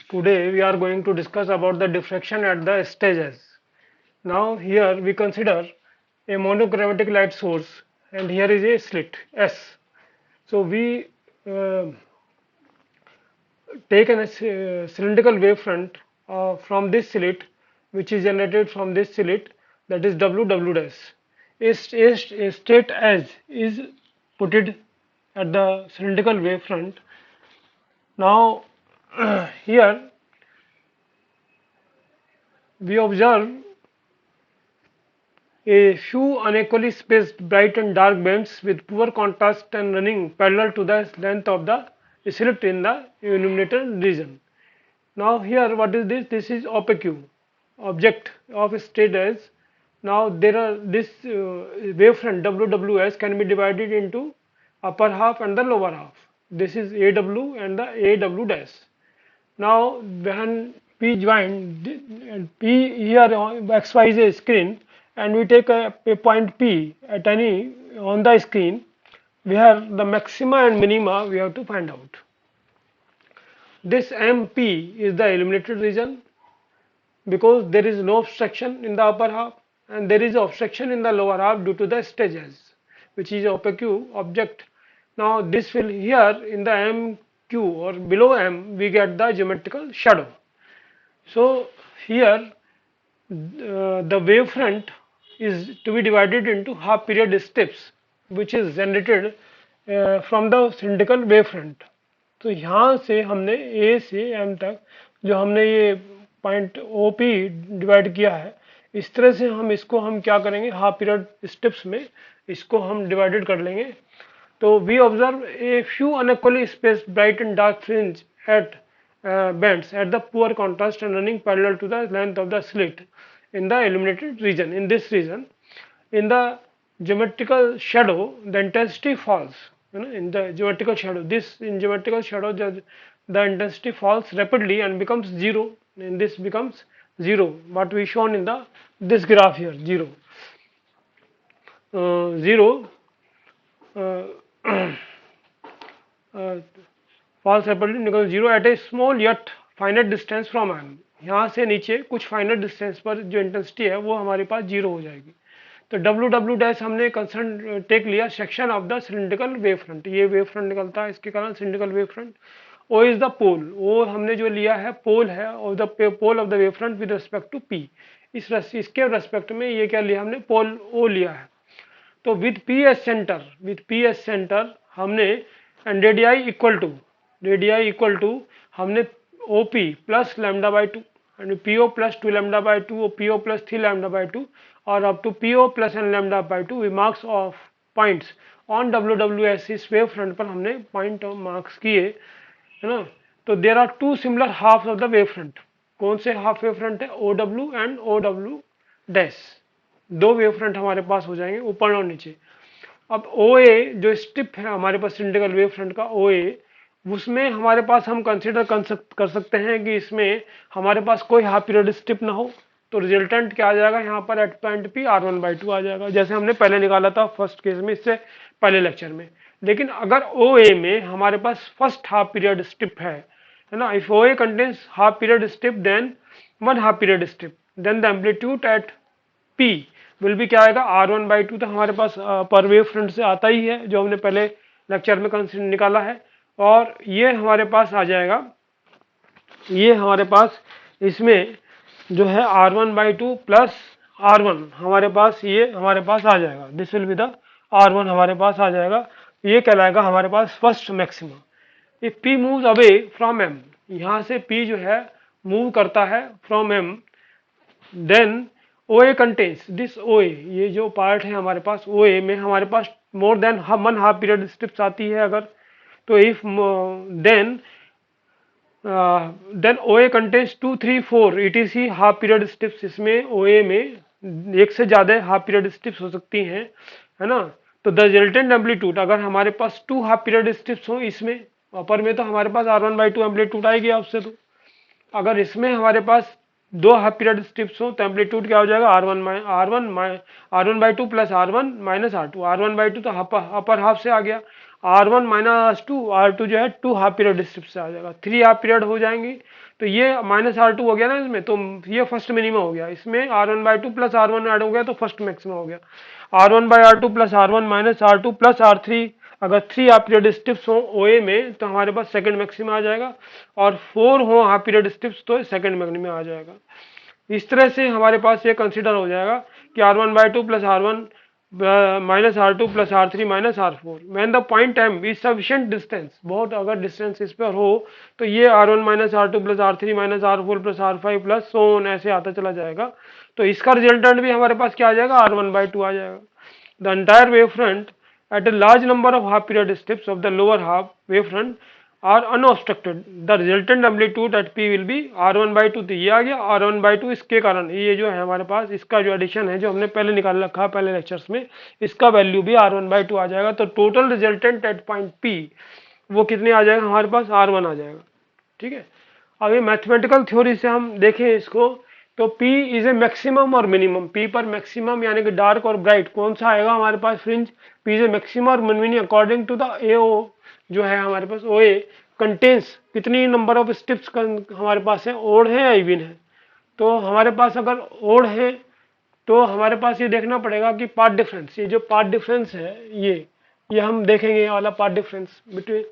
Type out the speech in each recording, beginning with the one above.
Today we are going to discuss about the diffraction at the stages. Now here we consider a monochromatic light source and here is a slit S. So we uh, take a cylindrical wavefront from this slit which is generated from this slit, that is W dash. A state S is put it at the cylindrical wavefront. Now here we observe a few unequally spaced bright and dark bands with poor contrast and running parallel to the length of the slit in the illuminated region. Now here what is this? This is opaque object of state S. Now there are this wavefront WWS can be divided into upper half and the lower half. This is AW and the AW dash. Now when P joined and P here XY is a screen and we take a point P at any on the screen, we have the maxima and minima we have to find out. This MP is the illuminated region because there is no obstruction in the upper half and there is obstruction in the lower half due to the stages, which is opaque object. Now this will here in the MQ or below M we get the geometrical shadow. So here the wavefront is to be divided into half period steps which is generated from the cylindrical wavefront. तो यहाँ से हमने A से M तक जो हमने ये point OP divide किया है, इस तरह से हम क्या करेंगे, हाफ पीरियड स्टेप्स में इसको हम डिवाइडेड कर लेंगे. तो we observe a few unequally spaced bright and dark fringe at bands at the poor contrast and running parallel to the length of the slit in the illuminated region. In this region, in the geometrical shadow, the intensity falls. In the geometrical shadow, in geometrical shadow, the intensity falls rapidly and becomes zero. And this becomes zero. What we shown in the this graph here, zero. Zero. Falls rapidly निकल zero at a small yet finite distance from M. यहाँ से नीचे कुछ finite distance पर जो intensity है वो हमारे पास जीरो हो जाएगी. तो W डैश हमने कंसर्न टेक लिया section of the cylindrical wave front. ये वेव फ्रंट निकलता है इसके कारण cylindrical wave front. O is the pole. O हमने जो लिया है पोल है और the pole of the wave front with respect to P. इसके रेस्पेक्ट में ये क्या लिया हमने, पोल ओ लिया है. तो विद पी एस सेंटर हमने एंड रेडियाई इक्वल टू हमने OP plus lambda by 2 and PO plus 2 lambda by 2 PO plus 3 lambda by 2 और up to PO plus N lambda by 2 we marks of points on WWS. इस wave front पर हमने point marks किए है ना. तो there are two similar half of the wave front. कौन से हाफ वेव फ्रंट है, OW एंड OW डैश. दो वेव फ्रंट हमारे पास हो जाएंगे ऊपर और नीचे. अब OA जो स्टिप है हमारे पास सिलिंड्रिकल वेव फ्रंट का OA, उसमें हमारे पास हम कंसीडर कर सकते हैं कि इसमें हमारे पास कोई हाफ पीरियड स्टिप ना हो. तो रिजल्टेंट क्या आ जाएगा यहाँ पर एट पॉइंट P R1/2 आ जाएगा, जैसे हमने पहले निकाला था फर्स्ट केस में, इससे पहले लेक्चर में. लेकिन अगर OA में हमारे पास फर्स्ट हाफ पीरियड स्टिप है ना, if OA contains half period strip then one half period strip, then the amplitude at P will भी क्या आएगा R1/2. तो हमारे पास पर वेव फ्रंट से आता ही है जो हमने पहले लेक्चर में निकाला है. और ये हमारे पास आ जाएगा, ये हमारे पास इसमें जो है R1/2 प्लस R1 हमारे पास ये हमारे पास आ जाएगा. This will be the R1 हमारे पास आ जाएगा. ये कहलाएगा हमारे पास first maxima. If P moves away from M, यहाँ से P जो है मूव करता है from M, then OA contains this OA. ये जो पार्ट है हमारे पास OA में हमारे पास more than one half period strips आती है अगर, तो if then OA contains 2, 3, 4 ETC half period strips. इसमें OA में एक से ज्यादा हाफ पीरियड स्ट्रिप्स हो सकती हैं है ना. तो द रिजल्टेंट एम्पलीट्यूड, अगर हमारे पास 2 हाफ पीरियड स्ट्रिप्स हो इसमें अपर में, तो हमारे पास R1/2 एम्पलीट्यूड आएगी आपसे. तो अगर इसमें हमारे पास 2 हाफ पीरियड स्ट्रिप्स हो तो एम्पलीट्यूड क्या हो जाएगा R1/2 plus R1 minus R2. R1/2 तो अपर हाफ से आ गया, R1 माइनस R2, R2 जो है 2 हाफ पीरियड स्टेप्स से आ जाएगा, 3 हाफ पीरियड हो जाएंगी। तो ये माइनस R2 हो गया ना इसमें, तो ये फर्स्ट मिनिमम हो गया। इसमें R1/2 प्लस R1 ऐड हो गया तो फर्स्ट मैक्सिमम हो गया। R1/R2 plus R1 minus R2 plus R3, अगर 3 हाफ पीरियड स्टेप्स हो OA में तो हमारे पास सेकंड मैक्सिमम आ जाएगा, और 4 हो हाफ पीरियड स्टेप्स तो सेकंड मैक्सिमम आ जाएगा। इस तरह से हमारे पास ये कंसीडर हो जाएगा कि R1/2 plus R1 minus R2 plus R3 minus R4 when the point M is sufficient distance, बहुत अगर डिस्टेंस इस पर हो तो ये R1 minus R2 plus R3 minus R4 plus R5 plus so on ऐसे आता चला जाएगा। तो इसका रिजल्टेंट भी हमारे पास क्या आ जाएगा, R1/2 आ जाएगा। The entire wave front at a large number of half period steps of the lower half wave front are unobstructed, the resultant amplitude at P will be R1/2। तो ये आ गया R1/2, इसके कारण ये जो है हमारे पास इसका जो एडिशन है जो हमने पहले निकाल रखा है पहले लेक्चर्स में, इसका वैल्यू भी R1/2 आ जाएगा। तो total resultant at point P वो कितने आ जाएगा हमारे पास, R1 आ जाएगा। ठीक है, अब ये मैथमेटिकल थ्योरी से हम देखें इसको, तो P इज ए मैक्सिमम और मिनिमम। P पर मैक्सिमम यानी कि डार्क और ब्राइट कौन सा आएगा हमारे पास fringe, P is a maximum और minimum according to the AO जो है हमारे पास OA कंटेन्स कितनी नंबर ऑफ स्टेप्स हमारे पास है, ओड है या इवन है। तो हमारे पास अगर ओड है तो हमारे पास ये देखना पड़ेगा कि पार्ट डिफरेंस, ये जो पार्ट डिफरेंस है ये हम देखेंगे, ये वाला पार्ट डिफरेंस बिटवीन,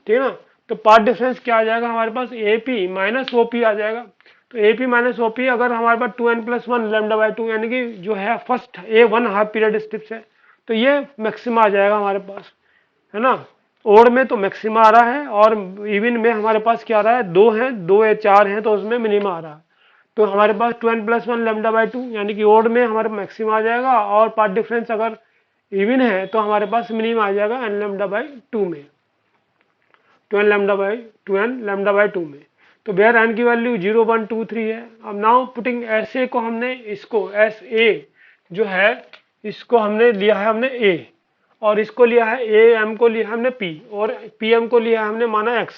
ठीक है ना। तो पार्ट डिफरेंस क्या आ जाएगा हमारे पास, AP माइनस OP आ जाएगा। तो AP माइनस OP अगर हमारे पास 2n+1 λ/2 यानी कि जो है first A1 half period steps है, तो ये मैक्सिमा आ जाएगा हमारे पास, है ना। ओड में तो मैक्सिमा आ रहा है और इवन में हमारे पास क्या आ रहा है, 2 है, 2 या 4 है तो उसमें मिनिमा आ रहा है। तो हमारे पास 2n+1 λ/2 यानी कि ओड में हमारे मैक्सिमा आ जाएगा, और पार्ट डिफरेंस अगर इवन है तो हमारे पास मिनिमा आ जाएगा n λ/2 में, 2n λ/2 में। तो बेयर n की वैल्यू 0 1 2 3 है। अब नाउ पुटिंग SA को हमने इसको SA जो है इसको हमने लिया है हमने A, और इसको लिया है AM को लिया हमने P, और PM को लिया हमने माना X।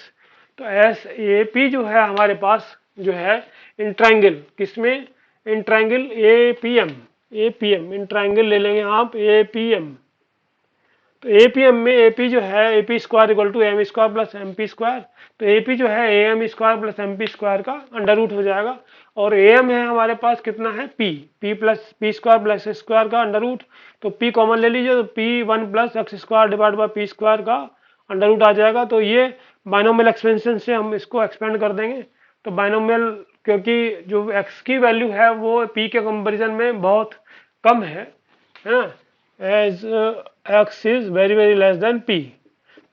तो SAP जो है हमारे पास जो है इन ट्राइंगल किसमें, in triangle APM in triangle ले लेंगे आप APM। तो APM में AP जो है AP square equal to M square plus MP square. तो AP जो है AM square plus MP square का अंडर रूट हो जाएगा, और AM है हमारे पास कितना है P plus P square plus S square का अंडर रूट। तो P कॉमन ले लीजिए, तो P1 plus X square divide by P square का अंडर रूट आ जाएगा। तो ये बाइनोमियल एक्सपेंशन से हम इसको एक्सपेंड कर देंगे। तो बाइनोमियल क्योंकि जो X की वैल्यू है वो P के कंपेरिजन में बहुत कम है ना, as X is very very less than P।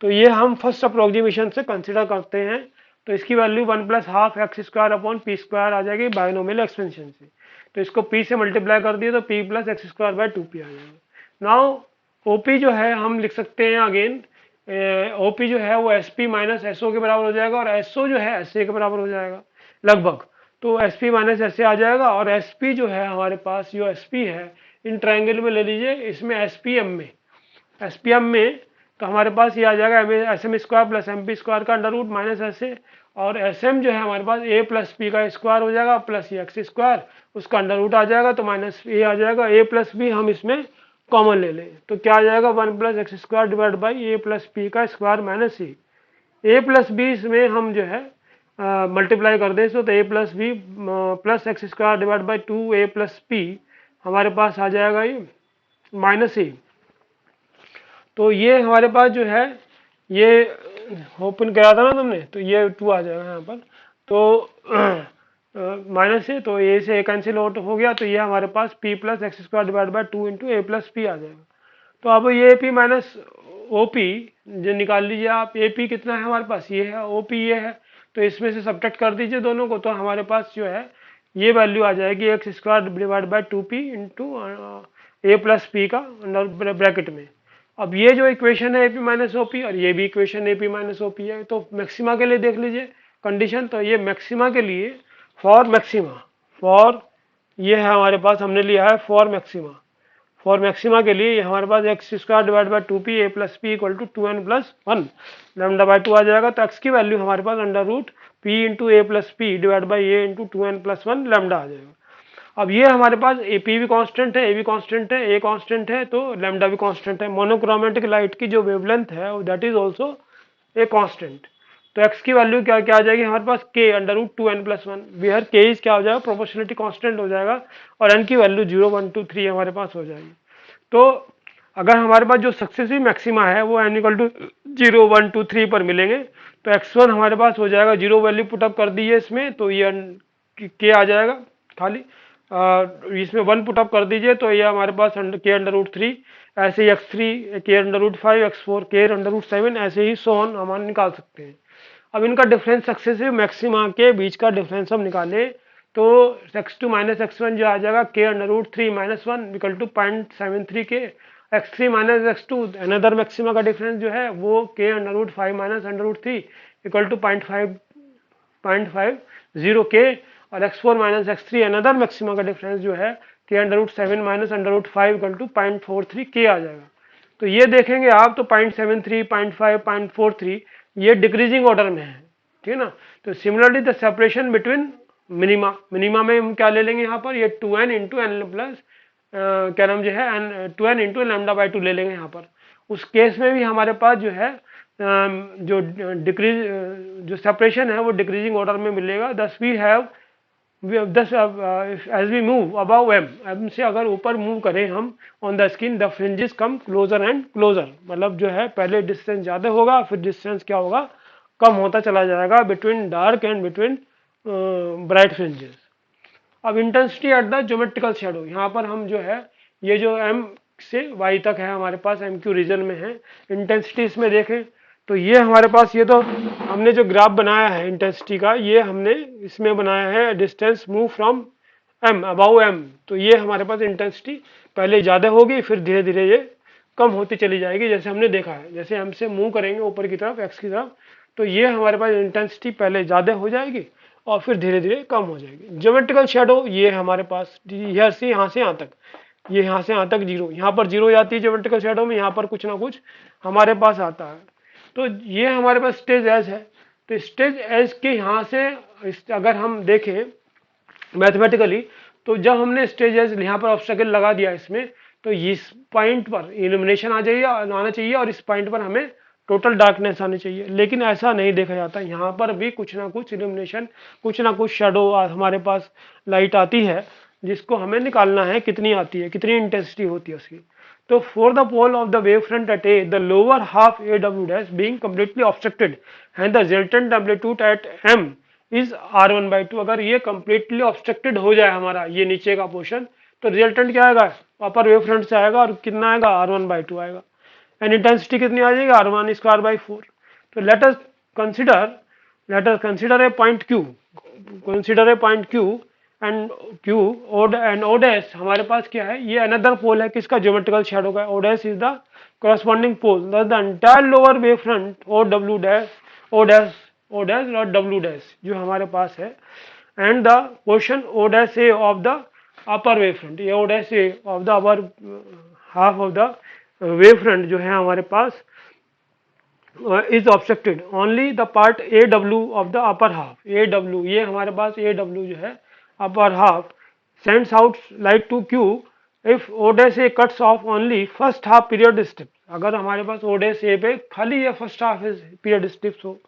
तो ये हम फर्स्ट अप्रोक्सीमेशन से कंसिडर करते हैं। तो इसकी value 1 plus half X square upon P square आ जाएगी बाइनोमियल एक्सपेंशन से। तो इसको P से मल्टीप्लाई कर दिए तो P plus X square by 2P आ जाएगा। नाउ OP जो है हम लिख सकते हैं अगेन, OP जो है वो SP माइनस SO के बराबर हो जाएगा, और SO जो है SA के बराबर हो जाएगा लगभग। तो SP माइनस SA आ जाएगा, और SP जो है हमारे पास जो SP है इन ट्राइंगल में ले लीजिए, इसमें SPM में तो हमारे पास ये आ जाएगा SM square plus MP square का अंडर रूट माइनस SA, और SM जो है हमारे पास A प्लस P का स्क्वायर हो जाएगा प्लस ये X स्क्वायर उसका अंडर रूट आ जाएगा, तो माइनस A आ जाएगा। A प्लस B हम इसमें कॉमन ले लें तो क्या आ जाएगा, 1 plus X square divide by A plus P का square minus A plus B इसमें हम जो है मल्टीप्लाई कर दें तो A plus B plus X square divide by 2A plus P हमारे पास आ जाएगा ये माइनस A। तो ये हमारे पास जो है ये ओपन करा था ना तुमने, तो ये 2 आ जाएगा यहाँ पर, तो माइनस A, तो A से A कैंसिल आउट हो गया, तो ये हमारे पास P plus X square divide by 2 into A plus P आ जाएगा। तो अब ये AP माइनस OP जो निकाल लीजिए आप, AP कितना है हमारे पास, ये है, OP ये है, तो इसमें से सब्ट्रैक्ट कर दीजिए दोनों को, तो हमारे पास जो है ये वैल्यू आ जाएगी X square divide by 2P into A plus P का अंडर ब्रैकेट में। अब ये जो इक्वेशन है AP माइनस OP, और ये भी इक्वेशन AP माइनस OP है। तो मैक्सिमा के लिए देख लीजिए कंडीशन, तो ये मैक्सिमा के लिए फॉर ये है हमारे पास, हमने लिया है फॉर मैक्सिमा के लिए ये हमारे पास X square divide by 2P A plus P equal to 2n+1 λ/2 आ जाएगा। तो X की वैल्यू हमारे पास under root P into A plus P divide by A into 2n+1 lambda आ जाएगा। अब ये हमारे पास ए पी भी कांस्टेंट है, ए भी कांस्टेंट है, ए कांस्टेंट है, तो लैम्डा भी कांस्टेंट है। मोनोक्रोमेटिक लाइट की जो वेवलेंथ है that is also a constant. तो x की वैल्यू क्या क्या आ जाएगी हमारे पास, k under root 2n+1, where k is क्या हो जाएगा, प्रोपोर्शनलिटी कांस्टेंट हो जाएगा, और n की वैल्यू 0 1 2 3 हमारे पास हो जाएगी। तो अगर हमारे पास जो सक्सेसिव मैक्सिमा है वो n इक्वल टू 0 1 2 3 पर मिलेंगे, तो x1 हमारे पास हो जाएगा 0 वैल्यू पुटअप कर दीजिए इसमें, तो ये k आ जाएगा खाली, इसमें 1 पुटअप कर दीजिए तो ये हमारे पास k अंडर रूट 3, ऐसे ही x3 k under root 5, x4 k under root 7, ऐसे ही सो ऑन हम निकाल सकते हैं। अब इनका डिफरेंस सक्सेसिव मैक्सिमा के बीच का डिफरेंस हम निकालें तो x2 माइनस x1 जो आ जाएगा k under root 3 minus 1 equal to 0.73 k, x3 minus x2 another maxima का डिफरेंस जो है वो k under root 5 minus under root 3 equal to 0.50 k, और x4 minus x3 another maxima का डिफरेंस जो है k under root 7 minus under root 5 equal to 0.43 k आ जाएगा। तो ये देखेंगे आप तो 0.73 0.5 0.43 ये डिक्रीजिंग ऑर्डर में है, ठीक है ना। तो similarly the separation between minima, minima में हम क्या ले लेंगे यहाँ पर, ये 2n इंटू एन प्लस क्या नाम जो है N 2n into lambda by 2 ले लेंगे यहाँ पर। उस केस में भी हमारे पास जो है जो डिक्रीज जो सेपरेशन है वो डिक्रीजिंग ऑर्डर में मिलेगा। Thus we have thus as we move about M से अगर ऊपर मूव करें हम on the screen the fringes come closer and closer, मतलब जो है पहले डिस्टेंस ज़्यादा होगा फिर डिस्टेंस क्या होगा, कम होता चला जाएगा between dark and between bright fringes. अब intensity at the geometrical shadow, यहाँ पर हम जो है ये जो m से y तक है हमारे पास MQ रीजन में है, इंटेंसिटी इसमें देखें तो ये हमारे पास ये तो हमने जो ग्राफ बनाया है इंटेंसिटी का ये हमने इसमें बनाया है distance move from m about m, तो ये हमारे पास इंटेंसिटी पहले ज़्यादा होगी फिर धीरे धीरे ये कम होती चली जाएगी, जैसे हमने देखा है जैसे हम से मूव करेंगे ऊपर की तरफ x की तरफ तो ये हमारे पास इंटेंसिटी पहले ज़्यादा हो जाएगी और फिर धीरे धीरे कम हो जाएगी। ज्योमेट्रिकल शेडो ये हमारे पास यहाँ से यहाँ तक, ये यहाँ से यहाँ तक जीरो, यहाँ पर जीरो जाती है ज्योमेट्रिकल शेडो में, यहाँ पर कुछ ना कुछ हमारे पास आता है। तो ये हमारे पास स्टेज एज है, तो स्टेज एज के यहाँ से अगर हम देखें मैथमेटिकली तो जब हमने स्टेज एज यहाँ पर ऑब्स्टेकल लगा दिया इसमें तो इस पॉइंट पर इल्यूमिनेशन आना चाहिए और इस पॉइंट पर हमें टोटल डार्कनेस आनी चाहिए, लेकिन ऐसा नहीं देखा जाता। यहाँ पर भी कुछ ना कुछ इल्यूमिनेशन कुछ ना कुछ शेडो हमारे पास लाइट आती है जिसको हमें निकालना है कितनी आती है, कितनी इंटेंसिटी होती है उसकी। तो for the pole of the wave front at a the lower half A W dash being completely obstructed and the resultant amplitude at M is r1/2, अगर ये कंप्लीटली ऑब्स्ट्रक्टेड हो जाए हमारा ये नीचे का पोर्शन तो रिजल्टेंट क्या आएगा, अपर वेव फ्रंट से आएगा और कितना आएगा r1/2 आएगा, एंड इंटेंसिटी कितनी आ जाएगी r1²/4। तो let us consider a point q, consider a point q and q and o dash हमारे पास क्या है, ये अनदर पोल है किसका, ज्योमेट्रिकल शैडो का। o dash is the corresponding pole, thus the entire lower wave front o dash और w dash जो हमारे पास है and the portion o dash a of the upper wave front, ये o dash a of the upper half of the wave front जो है हमारे पास is obstructed only the part aw of the upper half, aw ये हमारे पास aw जो है upper half sends out light to q if o dash a cuts off only first half period steps, अगर हमारे पास o dash a पे खाली ये first half period steps हो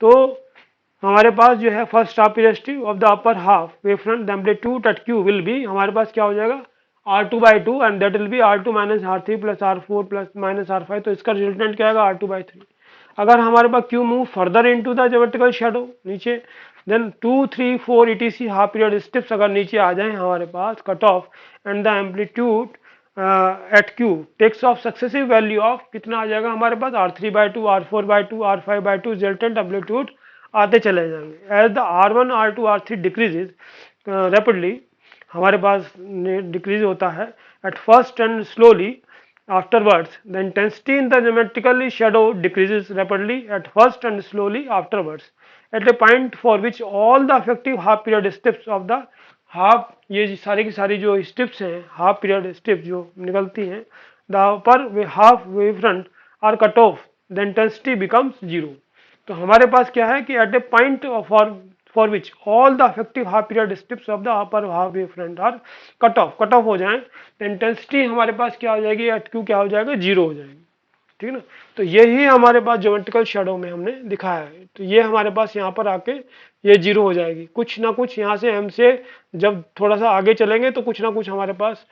तो हमारे पास जो है first half period of the upper half wave front the amplitude at Q will be हमारे पास क्या हो जाएगा r2/2 and that will be r2 minus r3 plus r4 plus minus r5, तो इसका रिजल्टेंट क्या आएगा r2/3। अगर हमारे पास Q move further into the geometrical shadow नीचे then 2 3 4 etc half period steps अगर नीचे आ जाए हमारे पास cut of and the amplitude at Q takes of successive value of कितना आ जाएगा हमारे पास r3/2 r4/2 r5/2 resultant amplitude आते चले जाएंगे। As the r1 r2 r3 decreases rapidly हमारे पास डिक्रीज होता है at first and slowly afterwards the intensity in the geometrically shadow decreases rapidly at first and slowly afterwards at a point for which all the effective half period steps of the half, ये सारी की सारी जो steps हैं half period step जो निकलती हैं the upper half wave front are cut off the intensity becomes zero. तो हमारे पास क्या है कि at a point for which all the effective half period strips of the upper half wave front are cut off हो जाएं, तो intensity हमारे पास क्या हो जाएगी, एट क्यू क्या हो जाएगा, जीरो हो जाएगी। ठीक है ना। तो यही हमारे पास ज्योमेट्रिकल शेडो में हमने दिखाया है। तो ये हमारे पास यहाँ पर आके ये जीरो हो जाएगी। कुछ ना कुछ यहाँ से हम से जब थोड़ा सा आगे चलेंगे तो कुछ ना कुछ हमारे पास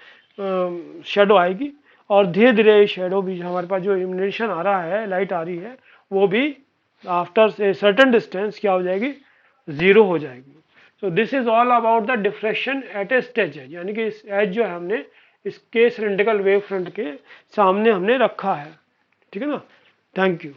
शेडो आएगी, और धीरे धीरे शेडो भी हमारे पास जो इल्यूमिनेशन आ रहा है, लाइट आ रही है, वो भी आफ्टर ए सर्टेन डिस्टेंस क्या हो जाएगी, जीरो हो जाएगी। So this is all about the diffraction at a straight edge, यानी कि इस एज जो है हमने इसके सिलेंड्रिकल वेव फ्रंट के सामने हमने रखा है। ठीक है ना। Thank you.